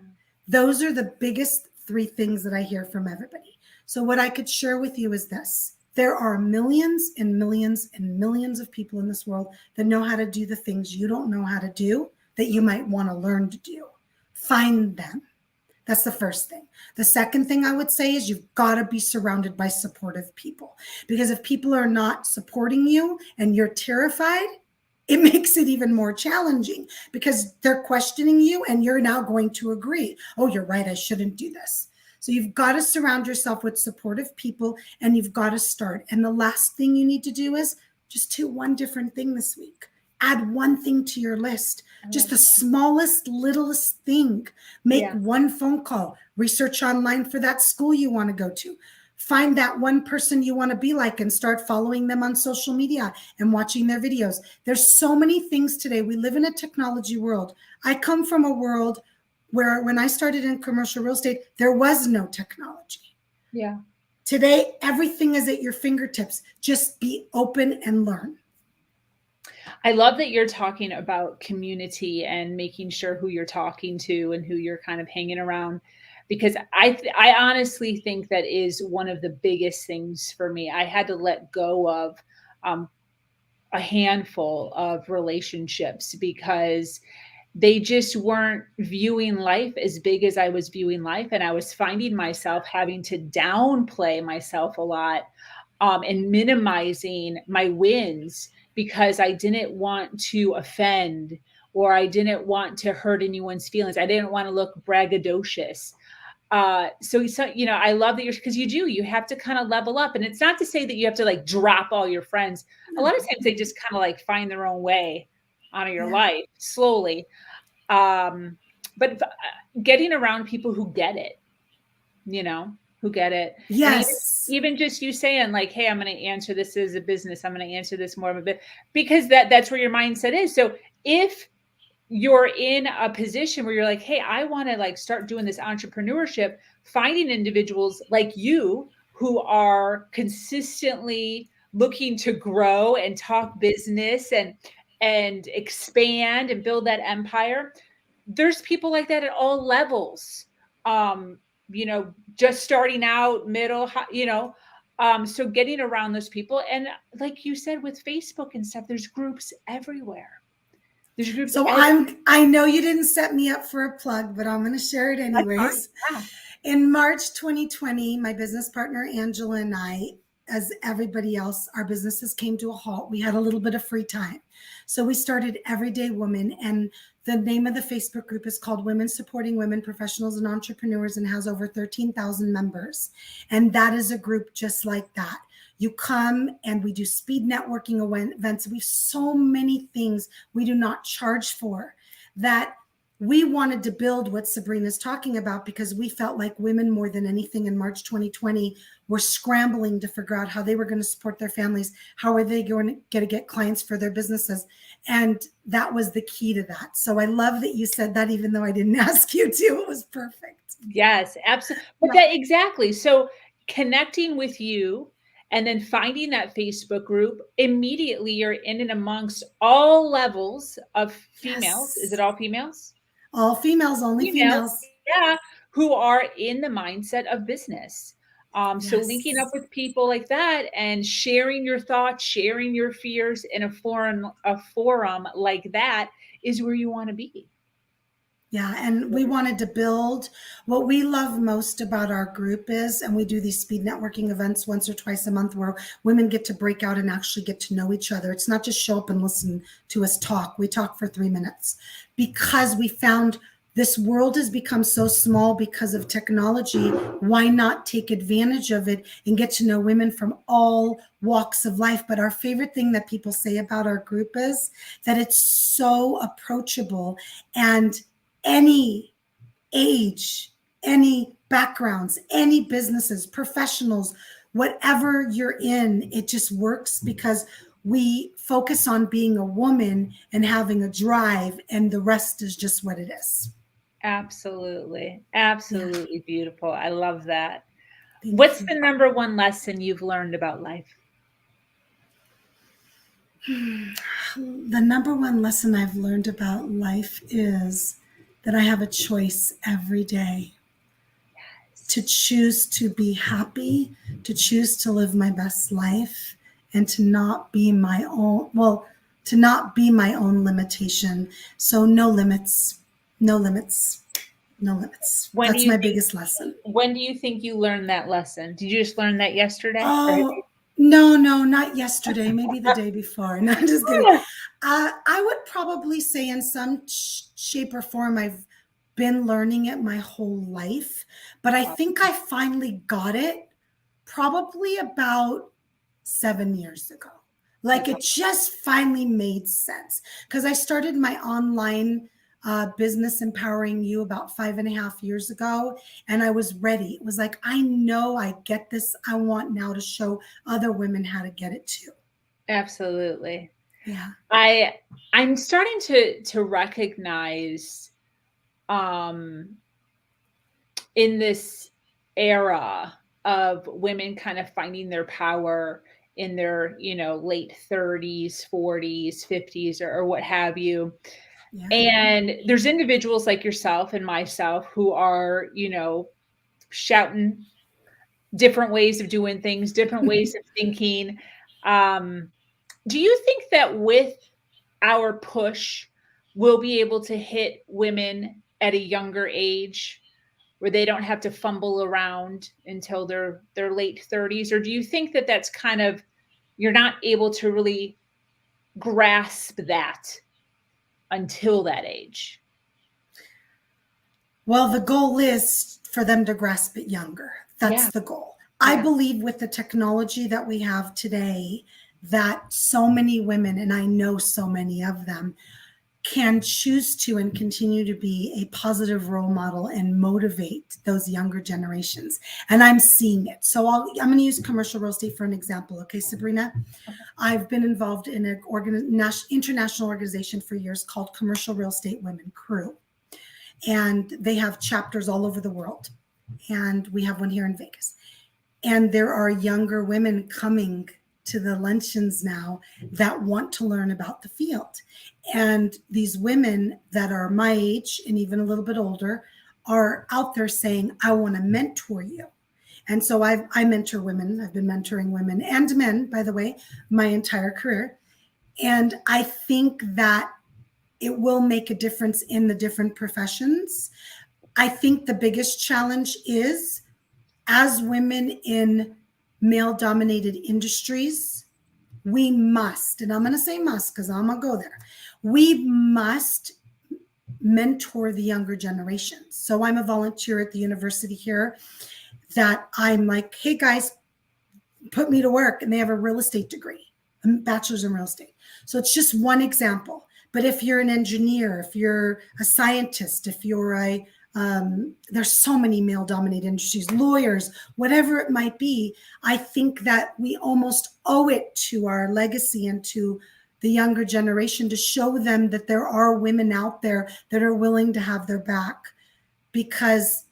Those are the biggest 3 things that I hear from everybody. So what I could share with you is this. There are millions and millions and millions of people in this world that know how to do the things you don't know how to do that you might want to learn to do. Find them. That's the first thing. The second thing I would say is you've got to be surrounded by supportive people, because if people are not supporting you and you're terrified, it makes it even more challenging, because they're questioning you and you're now going to agree. Oh, you're right. I shouldn't do this. So you've got to surround yourself with supportive people, and you've got to start. And the last thing you need to do is just do one different thing this week. Add one thing to your list, just the smallest, littlest thing. Make one phone call, research online for that school you want to go to. Find that one person you want to be like and start following them on social media and watching their videos. There's so many things today. We live in a technology world. I come from a world where when I started in commercial real estate, there was no technology. Yeah. Today, everything is at your fingertips. Just be open and learn. I love that you're talking about community and making sure who you're talking to and who you're kind of hanging around, because I honestly think that is one of the biggest things for me. I had to let go of a handful of relationships because they just weren't viewing life as big as I was viewing life. And I was finding myself having to downplay myself a lot and minimizing my wins because I didn't want to offend, or I didn't want to hurt anyone's feelings. I didn't want to look braggadocious. So, you know, I love that because you have to kind of level up. And it's not to say that you have to like drop all your friends. A lot of times they just kind of like find their own way out of your life slowly. But getting around people who get it, you know, who get it. Yes. Even just you saying like, hey, I'm going to answer this as a business. I'm going to answer this more of a bit, because that's where your mindset is. So if you're in a position where you're like, hey, I want to like start doing this entrepreneurship, finding individuals like you who are consistently looking to grow and talk business and expand and build that empire. There's people like that at all levels. You know, just starting out, middle, you know, so getting around those people. And like you said, with Facebook and stuff, there's groups everywhere. So I know you didn't set me up for a plug, but I'm going to share it anyways. Yeah. In March 2020, my business partner, Angela, and I, as everybody else, our businesses came to a halt. We had a little bit of free time. So we started Everyday Woman, and the name of the Facebook group is called Women Supporting Women Professionals and Entrepreneurs, and has over 13,000 members. And that is a group just like that. You come and we do speed networking events. We have so many things we do not charge for, that we wanted to build what Sabrina's talking about, because we felt like women more than anything in March 2020 were scrambling to figure out how they were going to support their families. How are they going to get clients for their businesses? And that was the key to that. So I love that you said that, even though I didn't ask you to. It was perfect. Yes, absolutely. But that exactly. So connecting with you and then finding that Facebook group, immediately you're in and amongst all levels of females. Yes. Is it all females? All females, only females. Yeah, who are in the mindset of business. So linking up with people like that and sharing your thoughts, sharing your fears in a forum like that is where you want to be. Yeah, and we wanted to build what we love most about our group is, and we do these speed networking events once or twice a month where women get to break out and actually get to know each other. It's not just show up and listen to us talk. We talk for 3 minutes, because we found this world has become so small because of technology. Why not take advantage of it and get to know women from all walks of life? But our favorite thing that people say about our group is that it's so approachable, and any age, any backgrounds, any businesses, professionals, whatever you're in, it just works because we focus on being a woman and having a drive, and the rest is just what it is. Absolutely. Absolutely beautiful. I love that. Thank What's you. the number one lesson you've learned about life? The number one lesson I've learned about life is that I have a choice every day to choose to be happy, to choose to live my best life, and to not be my own, to not be my own limitation. So no limits, no limits, no limits. That's my biggest lesson. When do you think you learned that lesson? Did you just learn that yesterday? Oh, no, not yesterday. Maybe the day before. No, I'm just kidding. I would probably say in some shape or form, I've been learning it my whole life, but I think I finally got it probably about 7 years ago. Like it just finally made sense, because I started my online business Empowering You about 5.5 years ago, and I was ready. It was like, I know I get this. I want now to show other women how to get it too. Absolutely. Yeah. I'm starting to recognize in this era of women kind of finding their power in their, late 30s, 40s, 50s, or what have you. Yeah. And there's individuals like yourself and myself who are, shouting different ways of doing things, different ways of thinking. Do you think that with our push, we'll be able to hit women at a younger age where they don't have to fumble around until their late 30s? Or do you think that that's kind of, you're not able to really grasp that until that age? Well, the goal is for them to grasp it younger. That's the goal. I believe with the technology that we have today, that so many women, and I know so many of them, can choose to and continue to be a positive role model and motivate those younger generations. And I'm seeing it. So I'm going to use commercial real estate for an example. Okay, Sabrina, I've been involved in an international organization for years called Commercial Real Estate Women Crew. And they have chapters all over the world. And we have one here in Vegas. And there are younger women coming to the luncheons now that want to learn about the field. And these women that are my age and even a little bit older are out there saying, I want to mentor you. And so I mentor women. I've been mentoring women and men, by the way, my entire career. And I think that it will make a difference in the different professions. I think the biggest challenge is, as women in male-dominated industries, we must, and I'm going to say must because I'm going to go there, we must mentor the younger generation. So I'm a volunteer at the university here that I'm like, hey guys, put me to work, and they have a real estate degree, a bachelor's in real estate. So it's just one example. But if you're an engineer, if you're a scientist, if you're there's so many male-dominated industries, lawyers, whatever it might be, I think that we almost owe it to our legacy and to the younger generation to show them that there are women out there that are willing to have their back, because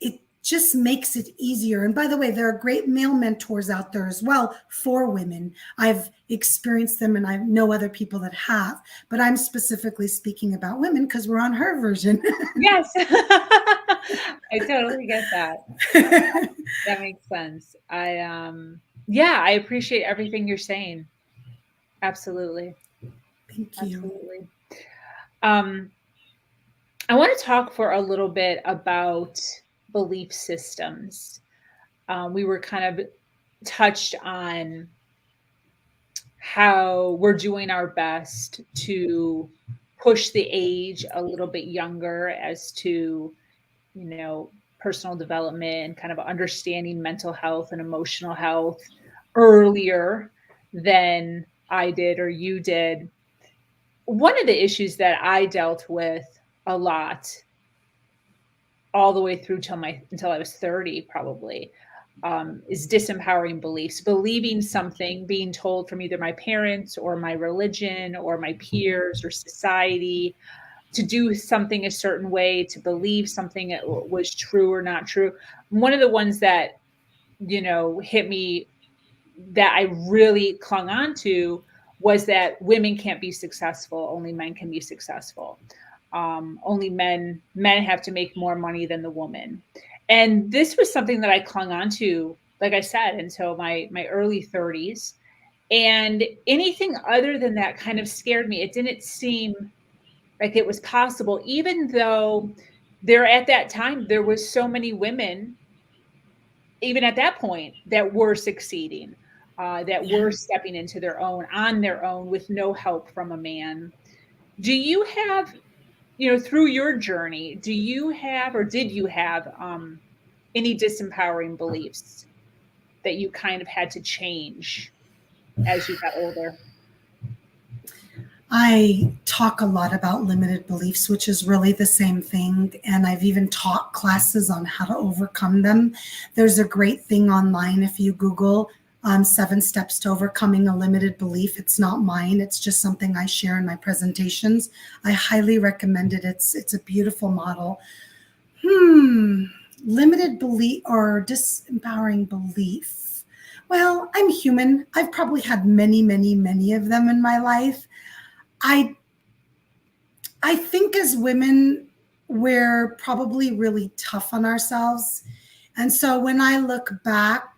it just makes it easier. And by the way, there are great male mentors out there as well for women. I've experienced them, and I know other people that have, but I'm specifically speaking about women because we're on her version. Yes. I totally get that. That makes sense. I appreciate everything you're saying. Absolutely. Thank you. Absolutely. I want to talk for a little bit about belief systems. We were kind of touched on how we're doing our best to push the age a little bit younger as to, personal development and kind of understanding mental health and emotional health earlier than I did or you did. One of the issues that I dealt with a lot all the way through until I was 30 probably, is disempowering beliefs, believing something, being told from either my parents or my religion or my peers or society to do something a certain way, to believe something that was true or not true. One of the ones that, hit me, that I really clung on to, was that women can't be successful, only men can be successful. Only men have to make more money than the woman. And this was something that I clung on to, like I said, until my early 30s. And anything other than that kind of scared me. It didn't seem like it was possible, even though at that time, there was so many women, even at that point, that were succeeding, that were stepping into their own, on their own, with no help from a man. Do you have, through your journey, do you have, or did you have, any disempowering beliefs that you kind of had to change as you got older? I talk a lot about limited beliefs, which is really the same thing. And I've even taught classes on how to overcome them. There's a great thing online if you Google 7 steps to overcoming a limited belief. It's not mine. It's just something I share in my presentations. I highly recommend it. It's a beautiful model. Limited belief or disempowering belief. Well, I'm human. I've probably had many, many, many of them in my life. I think as women, we're probably really tough on ourselves. And so when I look back,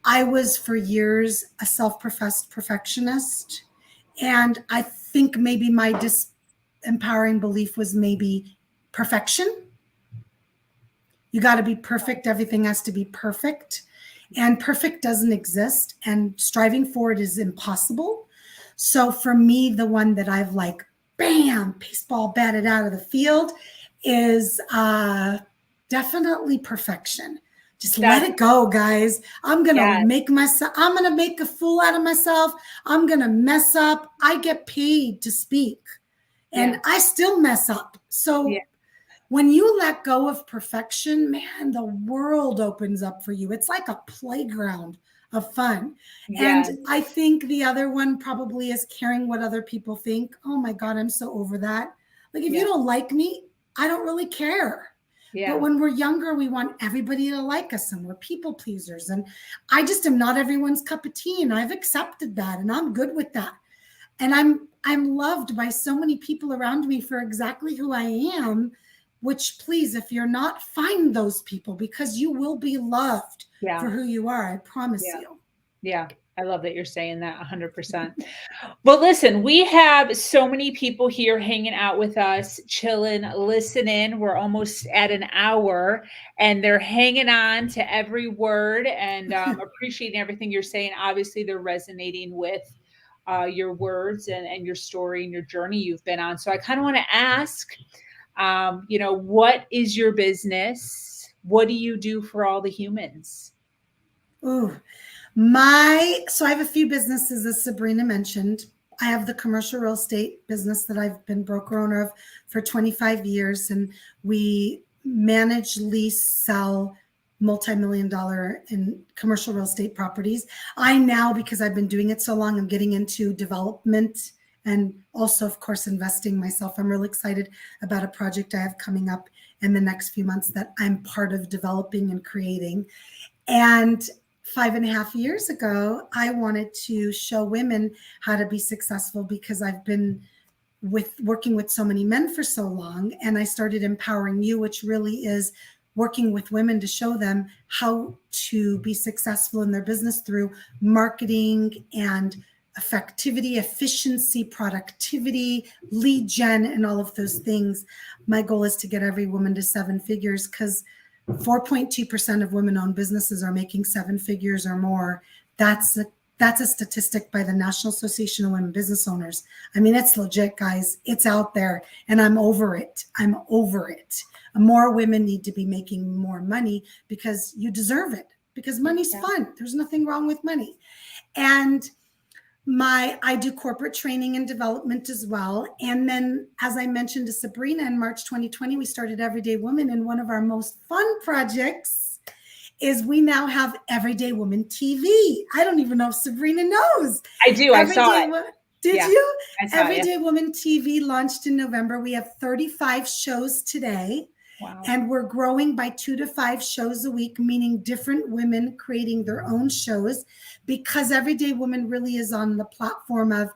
I was for years a self-professed perfectionist. And I think maybe my disempowering belief was maybe perfection. You got to be perfect. Everything has to be perfect. And perfect doesn't exist. And striving for it is impossible. So for me, the one that I've bam, baseball batted out of the field is definitely perfection. Just let it go, guys. I'm going to make a fool out of myself. I'm going to mess up. I get paid to speak and I still mess up. So when you let go of perfection, man, the world opens up for you. It's like a playground of fun. Yes. And I think the other one probably is caring what other people think. Oh my God, I'm so over that. Like if you don't like me, I don't really care. But when we're younger, we want everybody to like us and we're people pleasers. And I just am not everyone's cup of tea. And I've accepted that and I'm good with that. And I'm loved by so many people around me for exactly who I am, which please, if you're not, find those people because you will be loved for who you are. I promise you. Yeah. I love that you're saying that 100%. Well, listen, we have so many people here hanging out with us, chilling, listening. We're almost at an hour and they're hanging on to every word and appreciating everything you're saying. Obviously, they're resonating with your words and your story and your journey you've been on. So I kind of want to ask, what is your business? What do you do for all the humans? Ooh, So I have a few businesses, as Sabrina mentioned. I have the commercial real estate business that I've been broker owner of for 25 years, and we manage, lease, sell multi-million dollar in commercial real estate properties. I now, because I've been doing it so long, I'm getting into development and also, of course, investing myself. I'm really excited about a project I have coming up in the next few months that I'm part of developing and creating. And 5.5 years ago, I wanted to show women how to be successful because I've been working with so many men for so long. And I started Empowering You, which really is working with women to show them how to be successful in their business through marketing and effectivity, efficiency, productivity, lead gen, and all of those things. My goal is to get every woman to 7 figures, because 4.2% of women-owned businesses are making 7 figures or more. That's a statistic by the National Association of Women Business Owners. I mean, it's legit, guys. It's out there, and I'm over it. I'm over it. More women need to be making more money because you deserve it, because money's fun. There's nothing wrong with money. And I do corporate training and development as well. And then, as I mentioned to Sabrina, in March 2020, we started Everyday Woman. And one of our most fun projects is we now have Everyday Woman TV. I don't even know if Sabrina knows. I do. I saw it. Did you? I saw Everyday Woman TV launched in November. We have 35 shows today. Wow. And we're growing by 2 to 5 shows a week, meaning different women creating their own shows, because Everyday Woman really is on the platform of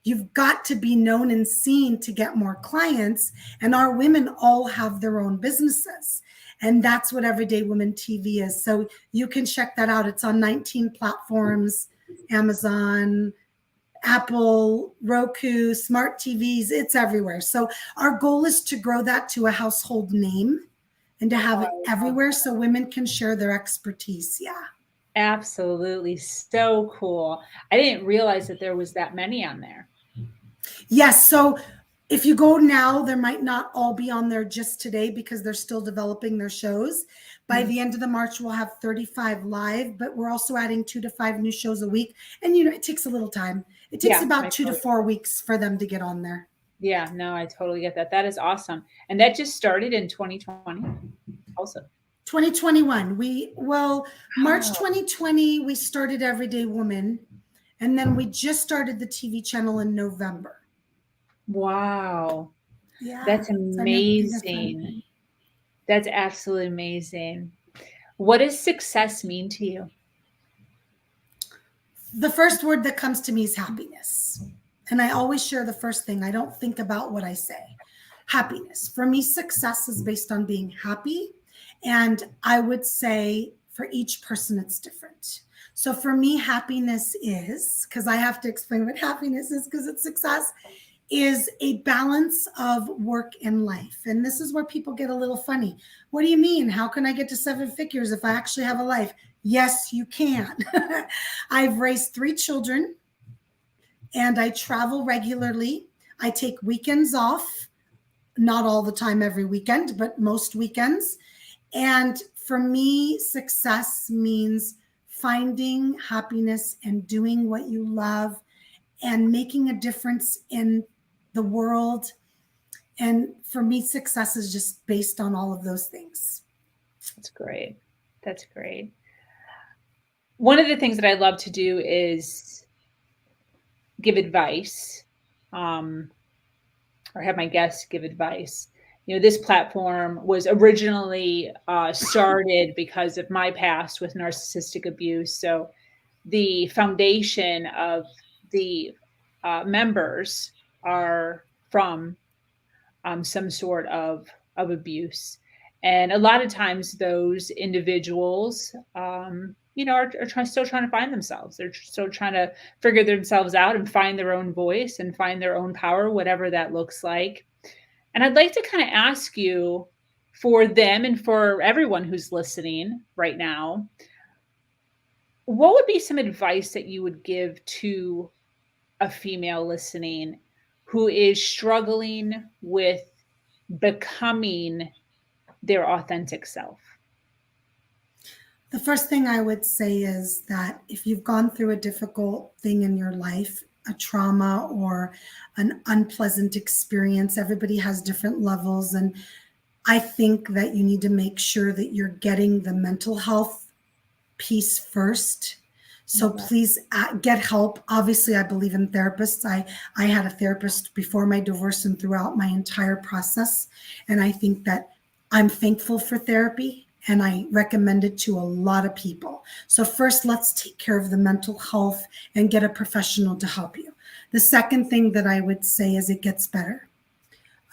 you've got to be known and seen to get more clients. And our women all have their own businesses. And that's what Everyday Woman TV is. So you can check that out. It's on 19 platforms, Amazon, Apple, Roku, smart TVs, it's everywhere. So our goal is to grow that to a household name and to have it everywhere so women can share their expertise. Yeah. Absolutely. So cool. I didn't realize that there was that many on there. Yes. So if you go now, there might not all be on there just today because they're still developing their shows. By the end of the March, we'll have 35 live, but we're also adding 2 to 5 new shows a week. And, it takes a little time. It takes about 2 to 4 weeks for them to get on there. Yeah, no, I totally get that. That is awesome. And that just started in 2020 also. 2021. March 2020, we started Everyday Woman. And then we just started the TV channel in November. Wow. Yeah. That's amazing. That's absolutely amazing. What does success mean to you? The first word that comes to me is happiness. And I always share the first thing. I don't think about what I say. Happiness. For me, success is based on being happy. And I would say for each person, it's different. So for me, happiness is, because I have to explain what happiness is because it's success, is a balance of work and life. And this is where people get a little funny. What do you mean? How can I get to 7 figures if I actually have a life? Yes, you can. I've raised 3 children and I travel regularly. I take weekends off, not all the time every weekend, but most weekends. And for me, success means finding happiness and doing what you love and making a difference in the world. And for me, success is just based on all of those things. That's great. That's great. One of the things that I love to do is give advice, or have my guests give advice. This platform was originally started because of my past with narcissistic abuse. So the foundation of the members are from some sort of abuse. And a lot of times those individuals, are still trying to find themselves. They're still trying to figure themselves out and find their own voice and find their own power, whatever that looks like. And I'd like to kind of ask you, for them and for everyone who's listening right now, what would be some advice that you would give to a female listening who is struggling with becoming their authentic self? The first thing I would say is that if you've gone through a difficult thing in your life, a trauma or an unpleasant experience, everybody has different levels. And I think that you need to make sure that you're getting the mental health piece first. So please get help. Obviously, I believe in therapists. I had a therapist before my divorce and throughout my entire process. And I think that I'm thankful for therapy and I recommend it to a lot of people. So first, let's take care of the mental health and get a professional to help you. The second thing that I would say is it gets better.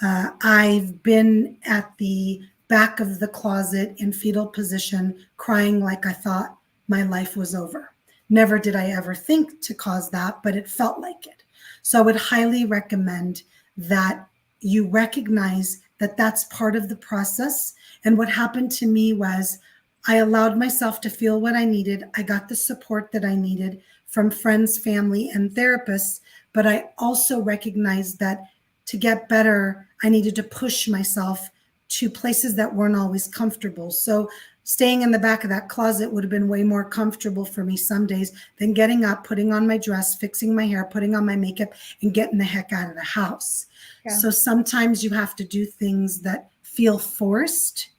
I've been at the back of the closet in fetal position, crying like I thought my life was over. Never did I ever think to cause that, but it felt like it. So I would highly recommend that you recognize that that's part of the process. And what happened to me was I allowed myself to feel what I needed. I got the support that I needed from friends, family, and therapists. But I also recognized that to get better, I needed to push myself to places that weren't always comfortable. So staying in the back of that closet would have been way more comfortable for me some days than getting up, putting on my dress, fixing my hair, putting on my makeup, and getting the heck out of the house. Yeah. So sometimes you have to do things that feel forced,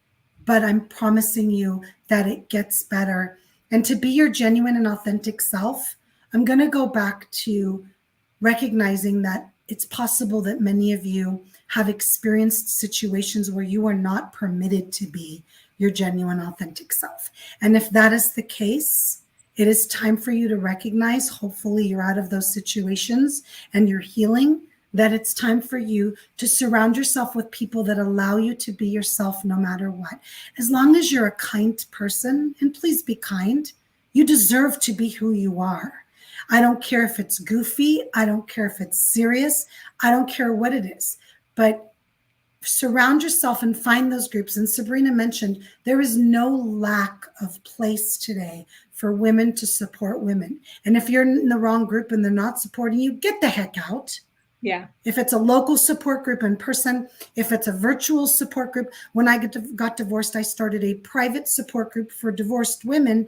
but I'm promising you that it gets better. And to be your genuine and authentic self, I'm going to go back to recognizing that it's possible that many of you have experienced situations where you are not permitted to be your genuine, authentic self. And if that is the case, it is time for you to recognize, hopefully you're out of those situations and you're healing, that it's time for you to surround yourself with people that allow you to be yourself no matter what. As long as you're a kind person, and please be kind, you deserve to be who you are. I don't care if it's goofy. I don't care if it's serious. I don't care what it is. But surround yourself and find those groups. And Sabrina mentioned there is no lack of place today for women to support women. And if you're in the wrong group and they're not supporting you, get the heck out. Yeah. If it's a local support group in person, if it's a virtual support group. When I got divorced, I started a private support group for divorced women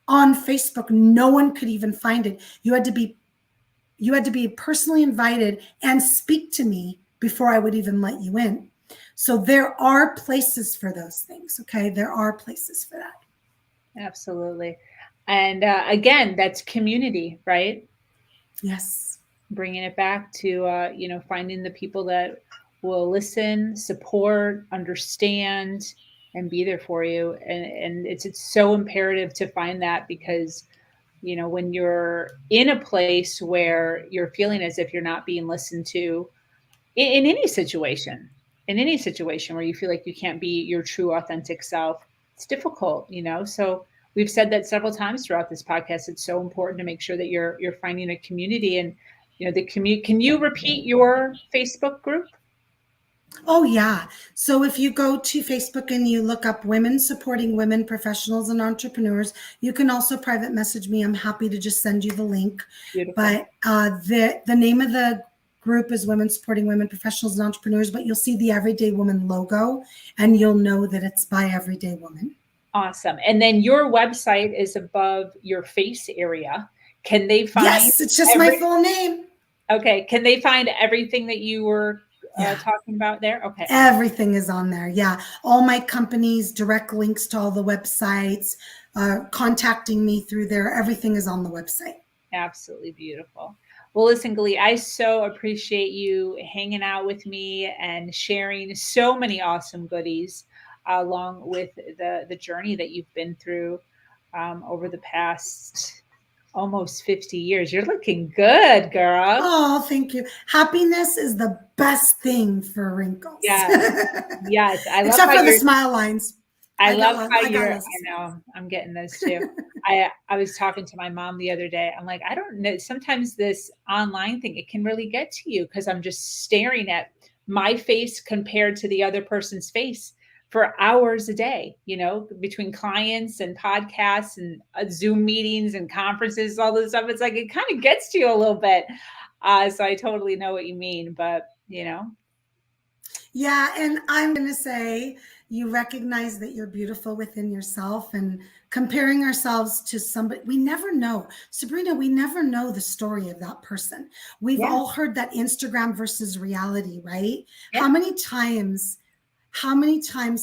on Facebook. No one could even find it. You had to be personally invited and speak to me before I would even let you in. So there are places for those things. Okay. There are places for that. Absolutely. And again, that's community, right? Yes. Bringing it back to, finding the people that will listen, support, understand, and be there for you. And it's so imperative to find that because, when you're in a place where you're feeling as if you're not being listened to in any situation where you feel like you can't be your true authentic self, it's difficult, So we've said that several times throughout this podcast. It's so important to make sure that you're finding a community and, the community. Can you repeat your Facebook group? Oh, yeah. So if you go to Facebook and you look up Women Supporting Women Professionals and Entrepreneurs, you can also private message me. I'm happy to just send you the link. Beautiful. But the name of the group is Women Supporting Women Professionals and Entrepreneurs, but you'll see the Everyday Woman logo and you'll know that it's by Everyday Woman. Awesome. And then your website is above your face area. Can they find? Yes, it's just my full name. Okay. Can they find everything that you were talking about there? Okay. Everything is on there. Yeah. All my companies, direct links to all the websites, contacting me through there. Everything is on the website. Absolutely beautiful. Well, listen, Galit, I so appreciate you hanging out with me and sharing so many awesome goodies along with the journey that you've been through over the past almost 50 years. You're looking good, girl. Oh, thank you. Happiness is the best thing for wrinkles. Yes. I love except for the smile lines. I love how you're, I know, I'm getting those too. I was talking to my mom the other day. I'm like, I don't know. Sometimes this online thing, it can really get to you because I'm just staring at my face compared to the other person's face for hours a day, between clients and podcasts and Zoom meetings and conferences, all this stuff. It's like, it kind of gets to you a little bit. So I totally know what you mean, but Yeah, and I'm going to say you recognize that you're beautiful within yourself, and comparing ourselves to somebody, we never know. Sabrina, we never know the story of that person. We've Yeah. all heard that Instagram versus reality, right? Yeah. How many times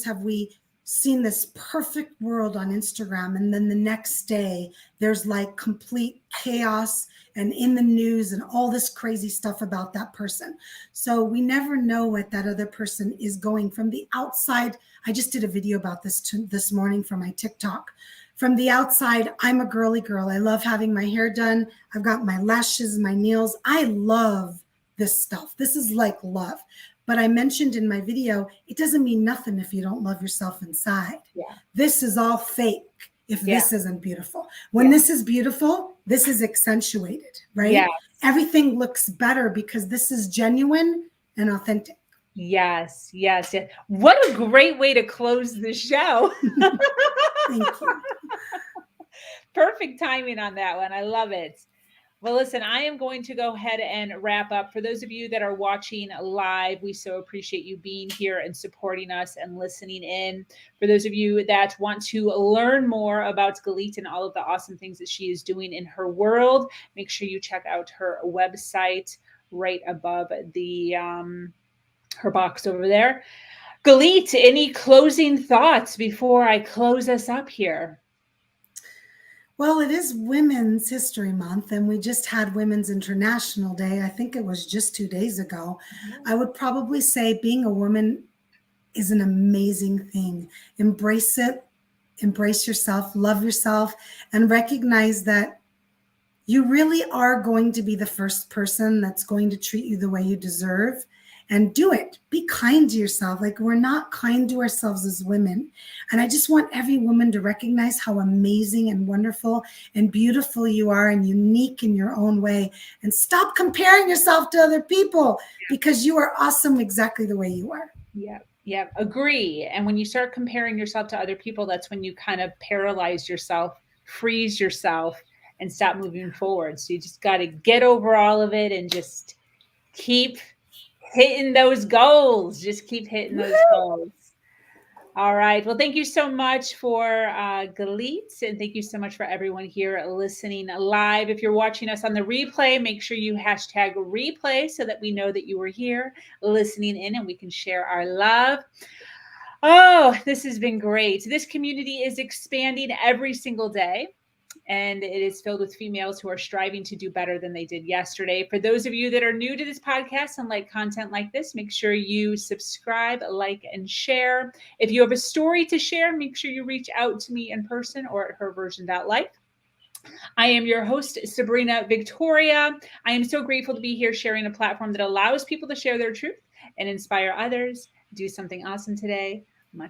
have we seen this perfect world on Instagram, and then the next day there's like complete chaos and in the news and all this crazy stuff about that person? So we never know what that other person is going from the outside. I just did a video about this morning for my TikTok. From the outside, I'm a girly girl. I love having my hair done. I've got my lashes, my nails. I love this stuff. This is like love. But I mentioned in my video, it doesn't mean nothing if you don't love yourself inside. Yeah. This is all fake if Yeah. this isn't beautiful. When this is beautiful, this is accentuated, right? Yeah. Everything looks better because this is genuine and authentic. Yes, yes, yes. What a great way to close the show. Thank you. Perfect timing on that one. I love it. Well, listen, I am going to go ahead and wrap up. For those of you that are watching live, we so appreciate you being here and supporting us and listening in. For those of you that want to learn more about Galit and all of the awesome things that she is doing in her world, make sure you check out her website right above the her box over there. Galit, any closing thoughts before I close us up here? Well, it is Women's History Month, and we just had Women's International Day. I think it was just 2 days ago. I would probably say being a woman is an amazing thing. Embrace it, embrace yourself, love yourself, and recognize that you really are going to be the first person that's going to treat you the way you deserve. And do it. Be kind to yourself. Like, we're not kind to ourselves as women. And I just want every woman to recognize how amazing and wonderful and beautiful you are and unique in your own way. And stop comparing yourself to other people, because you are awesome exactly the way you are. Yeah. Yeah, agree. And when you start comparing yourself to other people, that's when you kind of paralyze yourself, freeze yourself, and stop moving forward. So you just got to get over all of it and just keep hitting those goals. Just keep hitting those goals. All right. Well, thank you so much for Galits, and thank you so much for everyone here listening live. If you're watching us on the replay, make sure you hashtag replay so that we know that you were here listening in and we can share our love. Oh, this has been great. This community is expanding every single day, and it is filled with females who are striving to do better than they did yesterday. For those of you that are new to this podcast and like content like this, make sure you subscribe, like, and share. If you have a story to share, make sure you reach out to me in person or at herversion.life. I am your host, Sabrina Victoria. I am so grateful to be here sharing a platform that allows people to share their truth and inspire others. Do something awesome today.